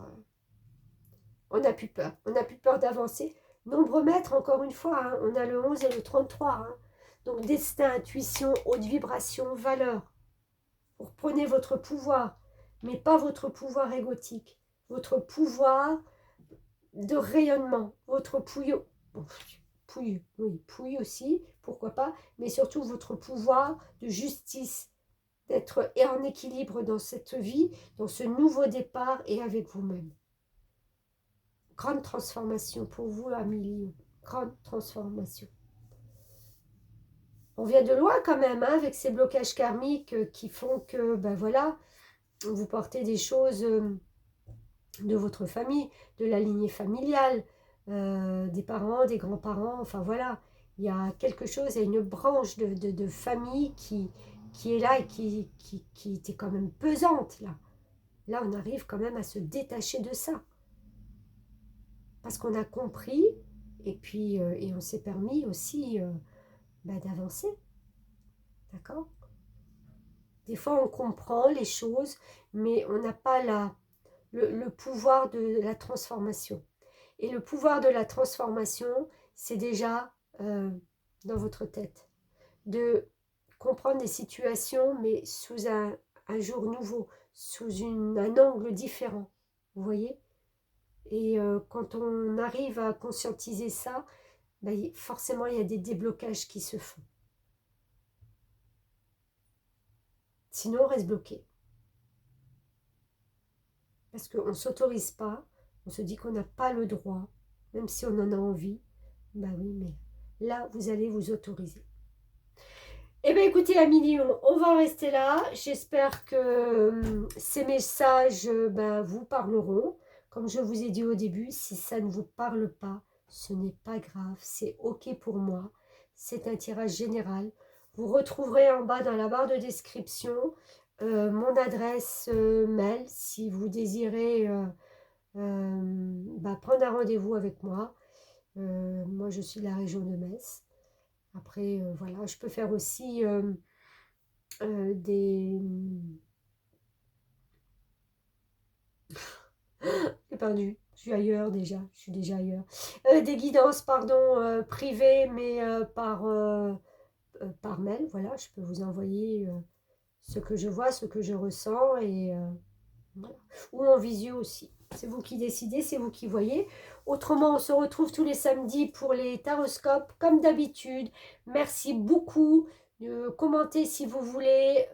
On n'a plus peur. On n'a plus peur d'avancer. Nombreux-mètres, encore une fois, hein, on a le 11 et le 33. Hein. Donc, destin, intuition, haute vibration, valeur. Vous reprenez votre pouvoir, mais pas votre pouvoir égotique. Votre pouvoir de rayonnement, votre pouille aussi, pourquoi pas, mais surtout votre pouvoir de justice, d'être en équilibre dans cette vie, dans ce nouveau départ et avec vous-même. Grande transformation pour vous, Amélie. Grande transformation. On vient de loin quand même, hein, avec ces blocages karmiques qui font que, ben voilà, vous portez des choses de votre famille, de la lignée familiale, des parents, des grands-parents, enfin voilà. Il y a quelque chose, il y a une branche de famille qui est là et qui était quand même pesante, là. Là, on arrive quand même à se détacher de ça. Parce qu'on a compris, et puis et on s'est permis aussi d'avancer. D'accord? Des fois, on comprend les choses, mais on n'a pas le pouvoir de la transformation. Et le pouvoir de la transformation, c'est déjà dans votre tête. De comprendre des situations, mais sous un jour nouveau, sous un angle différent. Vous voyez? Et quand on arrive à conscientiser ça, ben, forcément, il y a des déblocages qui se font. Sinon, on reste bloqué. Parce qu'on ne s'autorise pas, on se dit qu'on n'a pas le droit, même si on en a envie. Ben oui, mais là, vous allez vous autoriser. Eh bien, écoutez, Amélie, on va en rester là. J'espère que ces messages vous parleront. Comme je vous ai dit au début, si ça ne vous parle pas, ce n'est pas grave. C'est OK pour moi. C'est un tirage général. Vous retrouverez en bas dans la barre de description mon adresse mail si vous désirez prendre un rendez-vous avec moi. Moi, je suis de la région de Metz. Après, voilà, je peux faire aussi des... J'ai perdu, je suis ailleurs déjà, je suis déjà ailleurs. Des guidances, pardon, privées, mais par mail, voilà, je peux vous envoyer ce que je vois, ce que je ressens, et voilà. Ou en visio aussi. C'est vous qui décidez, c'est vous qui voyez. Autrement, on se retrouve tous les samedis pour les taroscopes, comme d'habitude. Merci beaucoup. Commentez si vous voulez.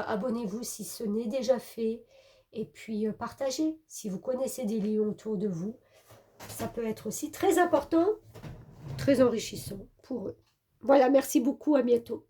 Abonnez-vous si ce n'est déjà fait. Et puis, partagez si vous connaissez des lions autour de vous. Ça peut être aussi très important, très enrichissant pour eux. Voilà, merci beaucoup. À bientôt.